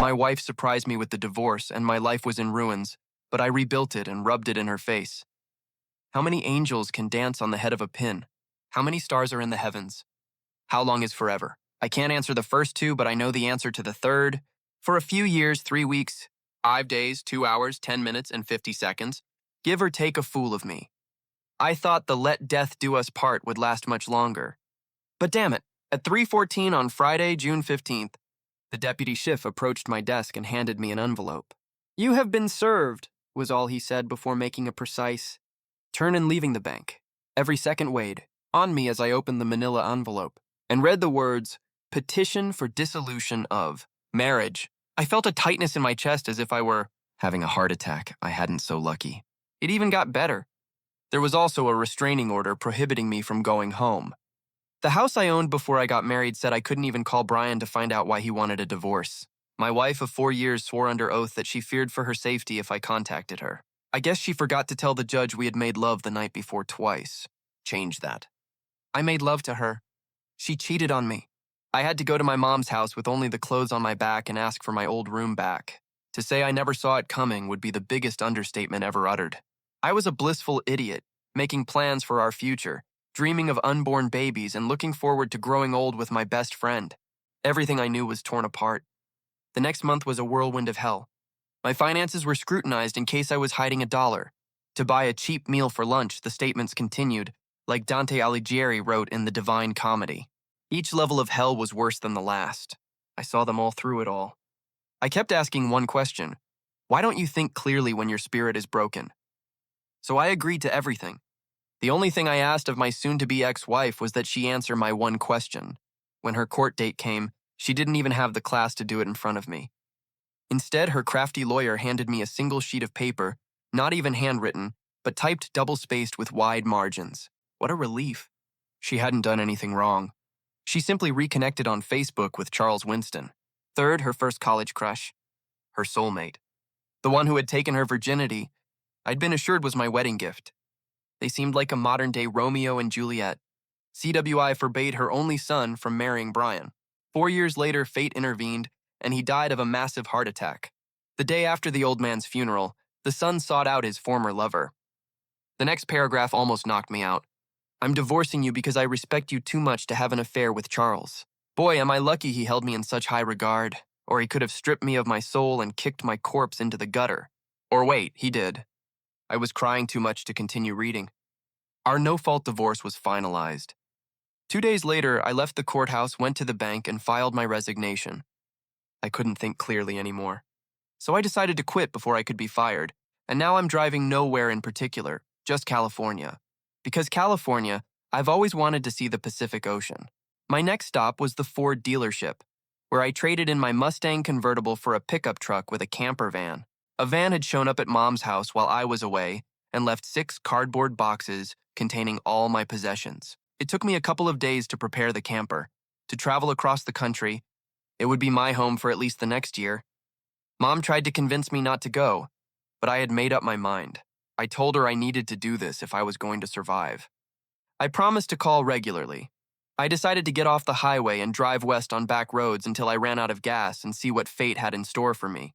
My wife surprised me with the divorce, and my life was in ruins, but I rebuilt it and rubbed it in her face. How many angels can dance on the head of a pin? How many stars are in the heavens? How long is forever? I can't answer the first two, but I know the answer to the third. For a few years, 3 weeks, 5 days, 2 hours, 10 minutes, and 50 seconds, give or take a fool of me. I thought the let death do us part would last much longer. But damn it, at 3:14 on Friday, June 15th, the deputy sheriff approached my desk and handed me an envelope. "You have been served," was all he said before making a precise turn and leaving the bank. Every second weighed on me as I opened the manila envelope and read the words, "Petition for dissolution of marriage." I felt a tightness in my chest as if I were having a heart attack. I hadn't so lucky. It even got better. There was also a restraining order prohibiting me from going home. The house I owned before I got married said I couldn't even call Brian to find out why he wanted a divorce. My wife of 4 years swore under oath that she feared for her safety if I contacted her. I guess she forgot to tell the judge we had made love the night before twice. Change that. I made love to her. She cheated on me. I had to go to my mom's house with only the clothes on my back and ask for my old room back. To say I never saw it coming would be the biggest understatement ever uttered. I was a blissful idiot, making plans for our future, dreaming of unborn babies and looking forward to growing old with my best friend. Everything I knew was torn apart. The next month was a whirlwind of hell. My finances were scrutinized in case I was hiding $1. To buy a cheap meal for lunch, the statements continued, like Dante Alighieri wrote in The Divine Comedy. Each level of hell was worse than the last. I saw them all through it all. I kept asking one question: why don't you think clearly when your spirit is broken? So I agreed to everything. The only thing I asked of my soon-to-be ex-wife was that she answer my one question. When her court date came, she didn't even have the class to do it in front of me. Instead, her crafty lawyer handed me a single sheet of paper, not even handwritten, but typed double-spaced with wide margins. What a relief. She hadn't done anything wrong. She simply reconnected on Facebook with Charles Winston. Third, her first college crush. Her soulmate. The one who had taken her virginity, I'd been assured was my wedding gift. They seemed like a modern-day Romeo and Juliet. CWI forbade her only son from marrying Brian. 4 years later, fate intervened, and he died of a massive heart attack. The day after the old man's funeral, the son sought out his former lover. The next paragraph almost knocked me out. "I'm divorcing you because I respect you too much to have an affair with Charles." Boy, am I lucky he held me in such high regard, or he could have stripped me of my soul and kicked my corpse into the gutter. Or wait, he did. I was crying too much to continue reading. Our no-fault divorce was finalized. 2 days later, I left the courthouse, went to the bank, and filed my resignation. I couldn't think clearly anymore. So I decided to quit before I could be fired, and now I'm driving nowhere in particular, just California. Because California, I've always wanted to see the Pacific Ocean. My next stop was the Ford dealership, where I traded in my Mustang convertible for a pickup truck with a camper van. A van had shown up at Mom's house while I was away and left 6 cardboard boxes containing all my possessions. It took me a couple of days to prepare the camper, to travel across the country. It would be my home for at least the next year. Mom tried to convince me not to go, but I had made up my mind. I told her I needed to do this if I was going to survive. I promised to call regularly. I decided to get off the highway and drive west on back roads until I ran out of gas and see what fate had in store for me.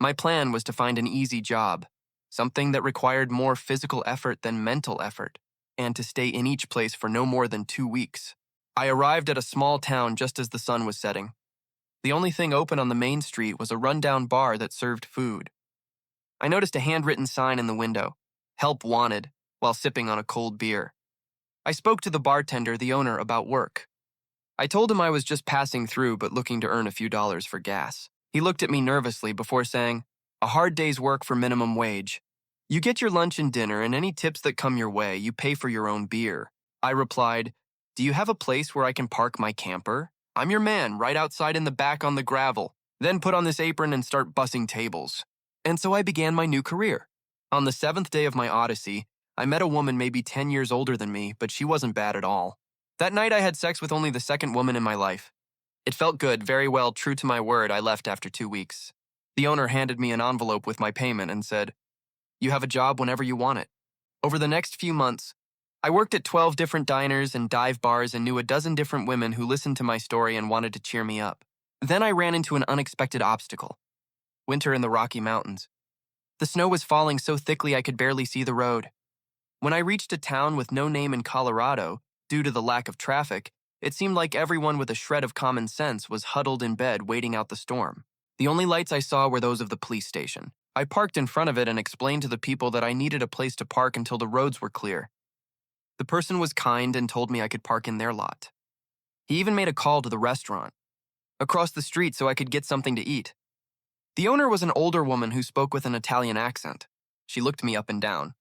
My plan was to find an easy job, something that required more physical effort than mental effort, and to stay in each place for no more than 2 weeks. I arrived at a small town just as the sun was setting. The only thing open on the main street was a rundown bar that served food. I noticed a handwritten sign in the window, "Help Wanted," while sipping on a cold beer. I spoke to the bartender, the owner, about work. I told him I was just passing through but looking to earn a few dollars for gas. He looked at me nervously before saying, "A hard day's work for minimum wage. You get your lunch and dinner, and any tips that come your way, you pay for your own beer." I replied, "Do you have a place where I can park my camper? I'm your man, right outside in the back on the gravel. Then put on this apron and start bussing tables." And so I began my new career. On the 7th day of my odyssey, I met a woman maybe 10 years older than me, but she wasn't bad at all. That night I had sex with only the second woman in my life. It felt good, very well, true to my word. I left after 2 weeks. The owner handed me an envelope with my payment and said, "You have a job whenever you want it." Over the next few months, I worked at 12 different diners and dive bars and knew a dozen different women who listened to my story and wanted to cheer me up. Then I ran into an unexpected obstacle. Winter in the Rocky Mountains. The snow was falling so thickly I could barely see the road. When I reached a town with no name in Colorado, due to the lack of traffic, it seemed like everyone with a shred of common sense was huddled in bed waiting out the storm. The only lights I saw were those of the police station. I parked in front of it and explained to the people that I needed a place to park until the roads were clear. The person was kind and told me I could park in their lot. He even made a call to the restaurant across the street so I could get something to eat. The owner was an older woman who spoke with an Italian accent. She looked me up and down.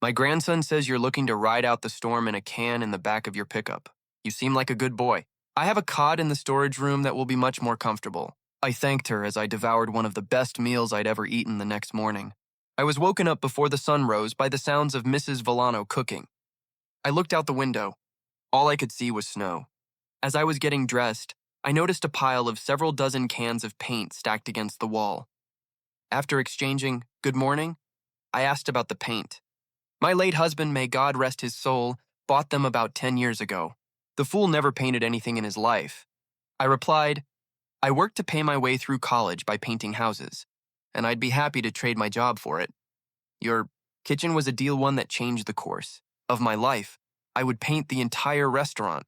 "My grandson says you're looking to ride out the storm in a can in the back of your pickup. You seem like a good boy. I have a cot in the storage room that will be much more comfortable." I thanked her as I devoured one of the best meals I'd ever eaten the next morning. I was woken up before the sun rose by the sounds of Mrs. Villano cooking. I looked out the window. All I could see was snow. As I was getting dressed, I noticed a pile of several dozen cans of paint stacked against the wall. After exchanging "good morning," I asked about the paint. My late husband, may God rest his soul, bought them about 10 years ago. The fool never painted anything in his life. I replied, "I worked to pay my way through college by painting houses, and I'd be happy to trade my job for it. Your kitchen was a deal one that changed the course of my life. I would paint the entire restaurant.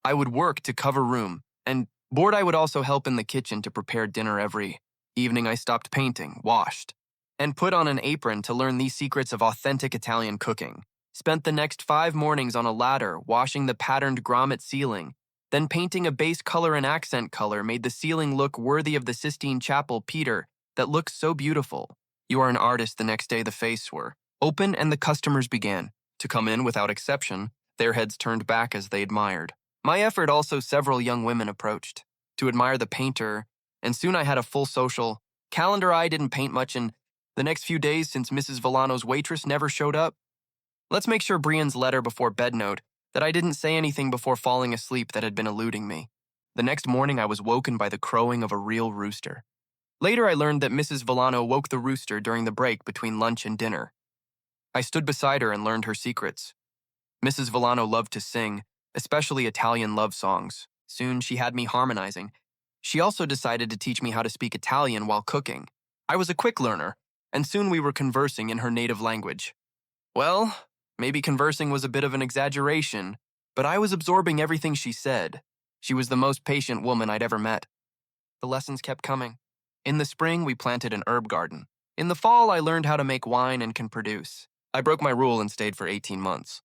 I would work to cover room and board. I would also help in the kitchen to prepare dinner every evening. I stopped painting, washed, and put on an apron to learn these secrets of authentic Italian cooking. Spent the next 5 mornings on a ladder washing the patterned grommet ceiling, then painting a base color and accent color made the ceiling look worthy of the Sistine Chapel Peter that looks so beautiful. You are an artist. The next day the face were open and the customers began to come in without exception, their heads turned back as they admired. My effort also several young women approached to admire the painter, and soon I had a full social calendar. I didn't paint much in the next few days since Mrs. Villano's waitress never showed up. Let's make sure Brian's letter before bed note that I didn't say anything before falling asleep that had been eluding me. The next morning I was woken by the crowing of a real rooster. Later I learned that Mrs. Villano woke the rooster during the break between lunch and dinner. I stood beside her and learned her secrets. Mrs. Villano loved to sing, especially Italian love songs. Soon she had me harmonizing. She also decided to teach me how to speak Italian while cooking. I was a quick learner, and soon we were conversing in her native language. Well, maybe conversing was a bit of an exaggeration, but I was absorbing everything she said. She was the most patient woman I'd ever met. The lessons kept coming. In the spring, we planted an herb garden. In the fall, I learned how to make wine and can produce. I broke my rule and stayed for 18 months.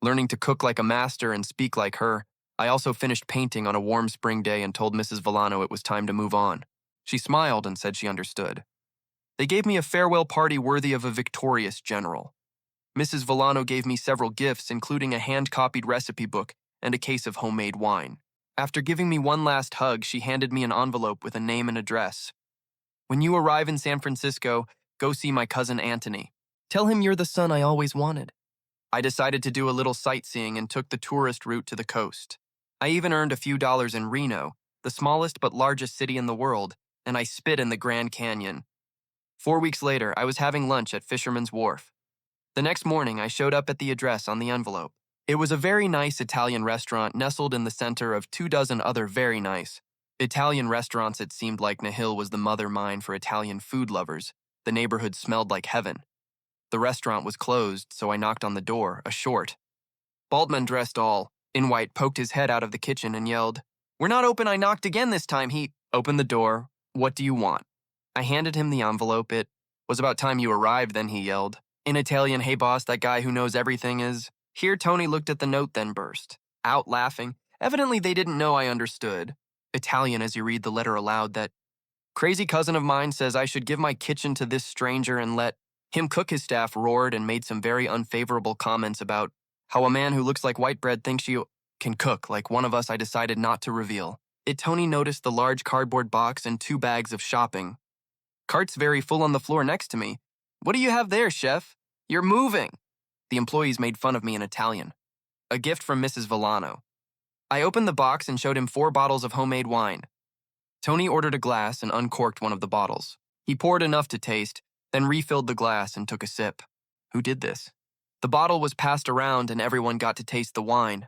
Learning to cook like a master and speak like her, I also finished painting on a warm spring day and told Mrs. Villano it was time to move on. She smiled and said she understood. They gave me a farewell party worthy of a victorious general. Mrs. Villano gave me several gifts, including a hand-copied recipe book and a case of homemade wine. After giving me one last hug, she handed me an envelope with a name and address. "When you arrive in San Francisco, go see my cousin Anthony. Tell him you're the son I always wanted." I decided to do a little sightseeing and took the tourist route to the coast. I even earned a few dollars in Reno, the smallest but largest city in the world, and I spit in the Grand Canyon. 4 weeks later, I was having lunch at Fisherman's Wharf. The next morning, I showed up at the address on the envelope. It was a very nice Italian restaurant nestled in the center of 24 other very nice Italian restaurants. It seemed like Nahil was the mother mine for Italian food lovers. The neighborhood smelled like heaven. The restaurant was closed, so I knocked on the door. A short, bald man dressed all in white poked his head out of the kitchen and yelled, "We're not open." I knocked again. This time he opened the door. "What do you want?" I handed him the envelope. "It was about time you arrived," then he yelled. In Italian, "Hey boss, that guy who knows everything is here." Tony looked at the note, then burst out laughing. Evidently, they didn't know I understood Italian as you read the letter aloud. "That crazy cousin of mine says I should give my kitchen to this stranger and let him cook." His staff roared and made some very unfavorable comments about how a man who looks like white bread thinks you can cook like one of us. I decided not to reveal it. Tony noticed the large cardboard box and 2 bags of shopping carts very full on the floor next to me. "What do you have there, chef? You're moving." The employees made fun of me in Italian. A gift from Mrs. Villano. I opened the box and showed him 4 bottles of homemade wine. Tony ordered a glass and uncorked one of the bottles. He poured enough to taste, then refilled the glass and took a sip. Who did this? The bottle was passed around and everyone got to taste the wine.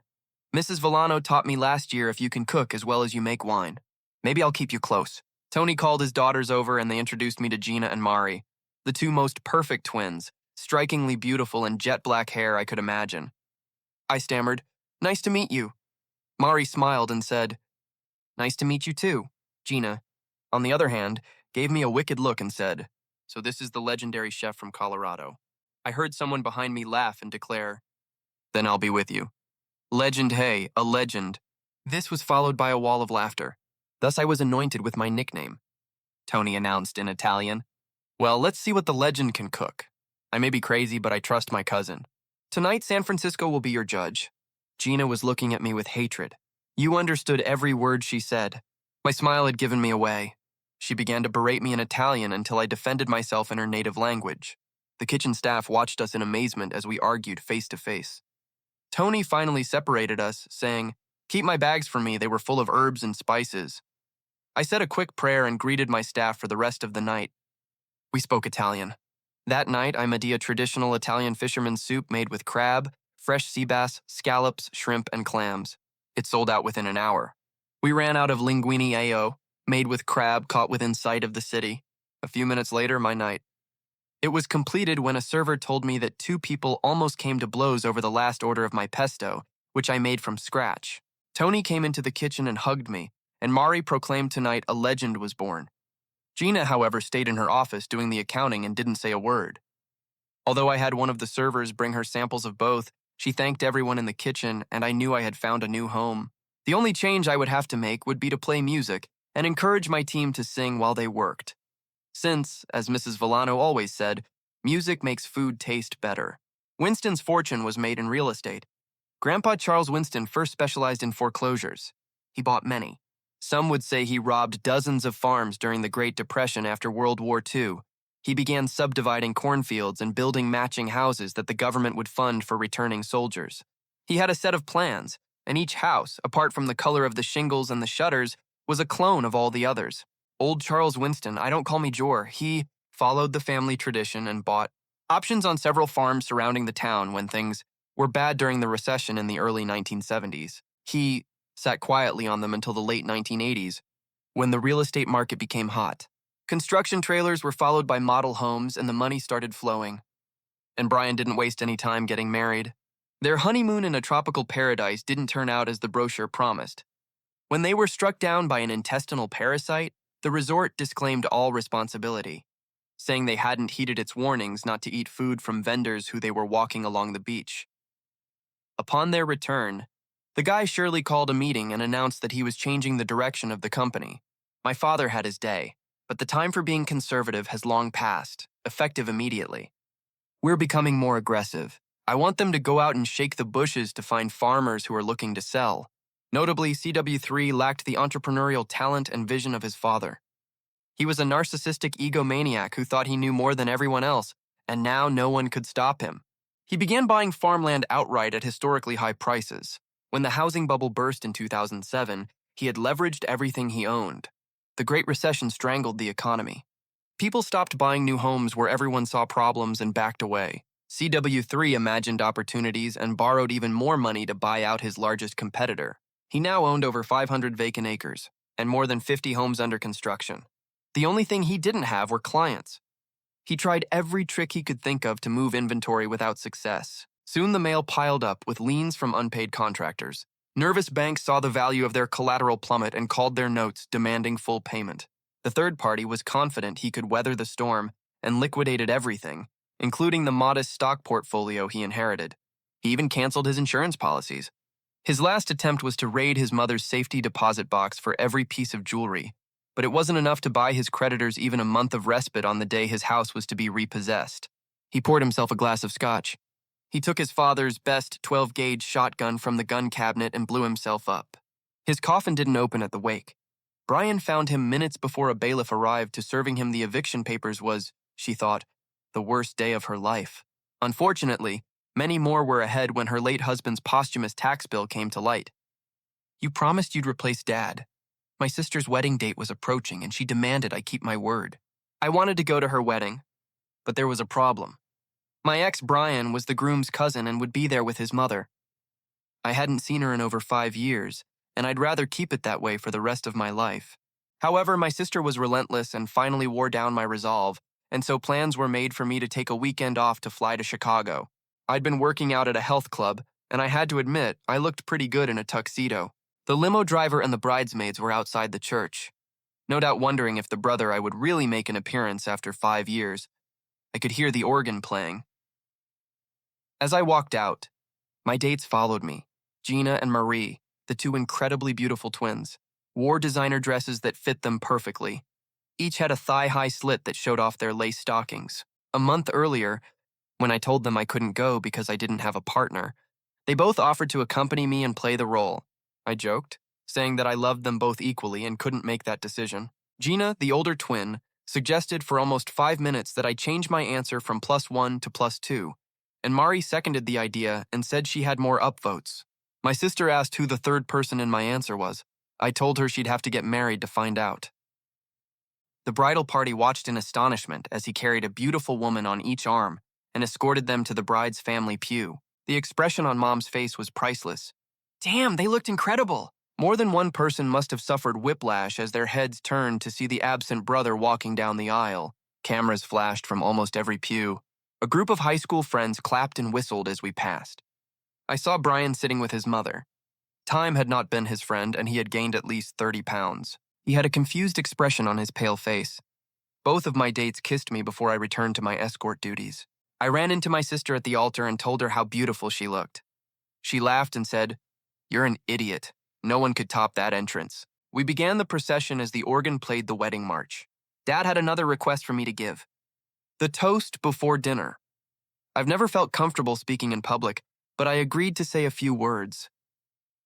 "Mrs. Villano taught me last year if you can cook as well as you make wine, Maybe I'll keep you close. Tony called his daughters over and they introduced me to Gina and Mari, the two most perfect twins, strikingly beautiful and jet black hair I could imagine. I stammered, "Nice to meet you." Mari smiled and said, "Nice to meet you too." Gina, on the other hand, gave me a wicked look and said, "So this is the legendary chef from Colorado." I heard someone behind me laugh and declare, "Then I'll be with you." Legend, hey, a legend. This was followed by a wall of laughter. Thus I was anointed with my nickname. Tony announced in Italian. Well, let's see what the legend can cook. I may be crazy, but I trust my cousin. Tonight, San Francisco will be your judge. Gina was looking at me with hatred. You understood every word she said. My smile had given me away. She began to berate me in Italian until I defended myself in her native language. The kitchen staff watched us in amazement as we argued face to face. Tony finally separated us, saying, "Keep my bags for me, they were full of herbs and spices." I said a quick prayer and greeted my staff for the rest of the night. We spoke Italian. That night, I made a traditional Italian fisherman's soup made with crab, fresh sea bass, scallops, shrimp, and clams. It sold out within an hour. We ran out of linguine ao, made with crab caught within sight of the city. A few minutes later, my night. It was completed when a server told me that two people almost came to blows over the last order of my pesto, which I made from scratch. Tony came into the kitchen and hugged me, and Mari proclaimed tonight a legend was born. Gina, however, stayed in her office doing the accounting and didn't say a word. Although I had one of the servers bring her samples of both, she thanked everyone in the kitchen, and I knew I had found a new home. The only change I would have to make would be to play music and encourage my team to sing while they worked. Since, as Mrs. Villano always said, music makes food taste better. Winston's fortune was made in real estate. Grandpa Charles Winston first specialized in foreclosures. He bought many. Some would say he robbed dozens of farms during the Great Depression after World War II. He began subdividing cornfields and building matching houses that the government would fund for returning soldiers. He had a set of plans, and each house, apart from the color of the shingles and the shutters, was a clone of all the others. Old Charles Winston, I don't call me Jor, he followed the family tradition and bought options on several farms surrounding the town when things were bad during the recession in the early 1970s. He sat quietly on them until the late 1980s, when the real estate market became hot. Construction trailers were followed by model homes and the money started flowing. And Brian didn't waste any time getting married. Their honeymoon in a tropical paradise didn't turn out as the brochure promised. When they were struck down by an intestinal parasite, the resort disclaimed all responsibility, saying they hadn't heeded its warnings not to eat food from vendors who they were walking along the beach. Upon their return, the guy surely called a meeting and announced that he was changing the direction of the company. My father had his day, but the time for being conservative has long passed, effective immediately. We're becoming more aggressive. I want them to go out and shake the bushes to find farmers who are looking to sell. Notably, CW3 lacked the entrepreneurial talent and vision of his father. He was a narcissistic egomaniac who thought he knew more than everyone else, and now no one could stop him. He began buying farmland outright at historically high prices. When the housing bubble burst in 2007, he had leveraged everything he owned. The Great Recession strangled the economy. People stopped buying new homes where everyone saw problems and backed away. CW3 imagined opportunities and borrowed even more money to buy out his largest competitor. He now owned over 500 vacant acres and more than 50 homes under construction. The only thing he didn't have were clients. He tried every trick he could think of to move inventory without success. Soon the mail piled up with liens from unpaid contractors. Nervous banks saw the value of their collateral plummet and called their notes demanding full payment. The third party was confident he could weather the storm and liquidated everything, including the modest stock portfolio he inherited. He even canceled his insurance policies. His last attempt was to raid his mother's safety deposit box for every piece of jewelry, but it wasn't enough to buy his creditors even a month of respite on the day his house was to be repossessed. He poured himself a glass of scotch. He took his father's best 12-gauge shotgun from the gun cabinet and blew himself up. His coffin didn't open at the wake. Brian found him minutes before a bailiff arrived to serving him the eviction papers was, she thought, the worst day of her life. Unfortunately, many more were ahead when her late husband's posthumous tax bill came to light. You promised you'd replace Dad. My sister's wedding date was approaching and she demanded I keep my word. I wanted to go to her wedding, but there was a problem. My ex, Brian, was the groom's cousin and would be there with his mother. I hadn't seen her in over 5 years, and I'd rather keep it that way for the rest of my life. However, my sister was relentless and finally wore down my resolve, and so plans were made for me to take a weekend off to fly to Chicago. I'd been working out at a health club, and I had to admit, I looked pretty good in a tuxedo. The limo driver and the bridesmaids were outside the church, no doubt wondering if the brother I would really make an appearance after 5 years. I could hear the organ playing. As I walked out, my dates followed me. Gina and Marie, the two incredibly beautiful twins, wore designer dresses that fit them perfectly. Each had a thigh-high slit that showed off their lace stockings. A month earlier, when I told them I couldn't go because I didn't have a partner, they both offered to accompany me and play the role. I joked, saying that I loved them both equally and couldn't make that decision. Gina, the older twin, suggested for almost 5 minutes that I change my answer from +1 to +2, and Mari seconded the idea and said she had more upvotes. My sister asked who the third person in my answer was. I told her she'd have to get married to find out. The bridal party watched in astonishment as he carried a beautiful woman on each arm and escorted them to the bride's family pew. The expression on Mom's face was priceless. Damn, they looked incredible! More than one person must have suffered whiplash as their heads turned to see the absent brother walking down the aisle. Cameras flashed from almost every pew. A group of high school friends clapped and whistled as we passed. I saw Brian sitting with his mother. Time had not been his friend, and he had gained at least 30 pounds. He had a confused expression on his pale face. Both of my dates kissed me before I returned to my escort duties. I ran into my sister at the altar and told her how beautiful she looked. She laughed and said, "You're an idiot. No one could top that entrance." We began the procession as the organ played the wedding march. Dad had another request for me to give. The toast before dinner. I've never felt comfortable speaking in public, but I agreed to say a few words.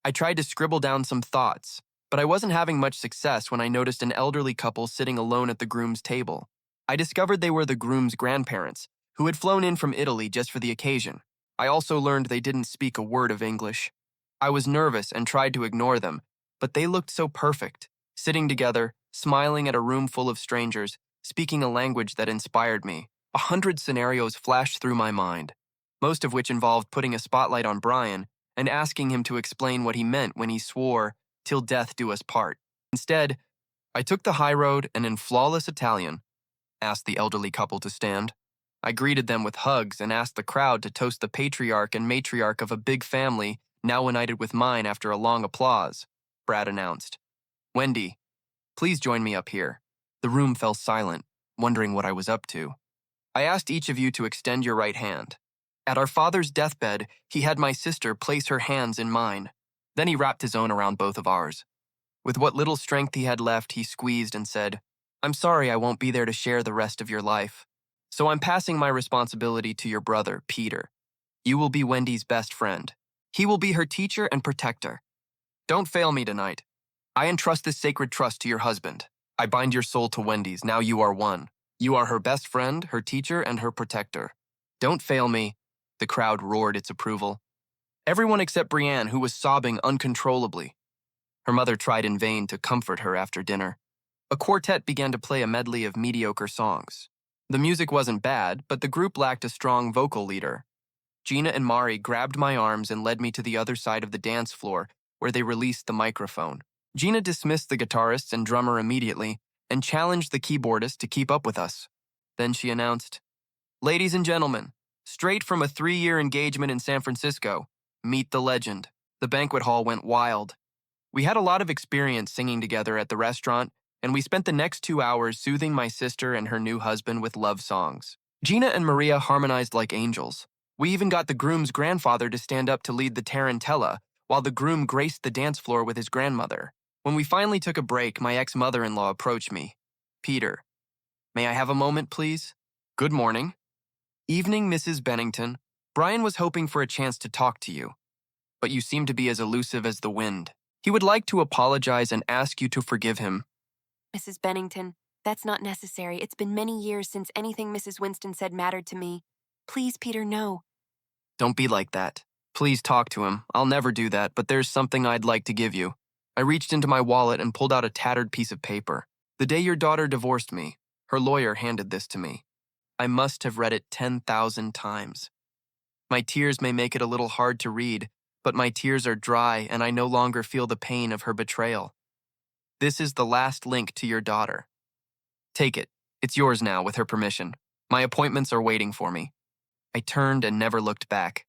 I tried to scribble down some thoughts, but I wasn't having much success when I noticed an elderly couple sitting alone at the groom's table. I discovered they were the groom's grandparents, who had flown in from Italy just for the occasion. I also learned they didn't speak a word of English. I was nervous and tried to ignore them, but they looked so perfect, sitting together, smiling at a room full of strangers, speaking a language that inspired me. 100 scenarios flashed through my mind, most of which involved putting a spotlight on Brian and asking him to explain what he meant when he swore, "Till death do us part." Instead, I took the high road and in flawless Italian, asked the elderly couple to stand. I greeted them with hugs and asked the crowd to toast the patriarch and matriarch of a big family now united with mine after a long applause. Brad announced, "Wendy, please join me up here." The room fell silent, wondering what I was up to. I asked each of you to extend your right hand. At our father's deathbed, he had my sister place her hands in mine. Then he wrapped his own around both of ours. With what little strength he had left, he squeezed and said, "I'm sorry I won't be there to share the rest of your life. So I'm passing my responsibility to your brother, Peter. You will be Wendy's best friend. He will be her teacher and protector. Don't fail me tonight. I entrust this sacred trust to your husband. I bind your soul to Wendy's. Now you are one. You are her best friend, her teacher, and her protector. Don't fail me." The crowd roared its approval. Everyone except Brienne, who was sobbing uncontrollably. Her mother tried in vain to comfort her after dinner. A quartet began to play a medley of mediocre songs. The music wasn't bad, but the group lacked a strong vocal leader. Gina and Mari grabbed my arms and led me to the other side of the dance floor, where they released the microphone. Gina dismissed the guitarist and drummer immediately and challenged the keyboardist to keep up with us. Then she announced, "Ladies and gentlemen, straight from a 3-year engagement in San Francisco, meet the legend." The banquet hall went wild. We had a lot of experience singing together at the restaurant, and we spent the next 2 hours soothing my sister and her new husband with love songs. Gina and Maria harmonized like angels. We even got the groom's grandfather to stand up to lead the tarantella, while the groom graced the dance floor with his grandmother. When we finally took a break, my ex-mother-in-law approached me. "Peter, may I have a moment, please?" "Good morning." "Evening, Mrs. Bennington. Brian was hoping for a chance to talk to you, but you seem to be as elusive as the wind. He would like to apologize and ask you to forgive him." Mrs. Bennington, that's not necessary. It's been many years since anything Mrs. Winston said mattered to me. Please, Peter, no. "Don't be like that. Please talk to him. I'll never do that, but there's something I'd like to give you." I reached into my wallet and pulled out a tattered piece of paper. "The day your daughter divorced me, her lawyer handed this to me. I must have read it 10,000 times. My tears may make it a little hard to read, but my tears are dry and I no longer feel the pain of her betrayal. This is the last link to your daughter. Take it. It's yours now, with her permission. My appointments are waiting for me. I turned and never looked back.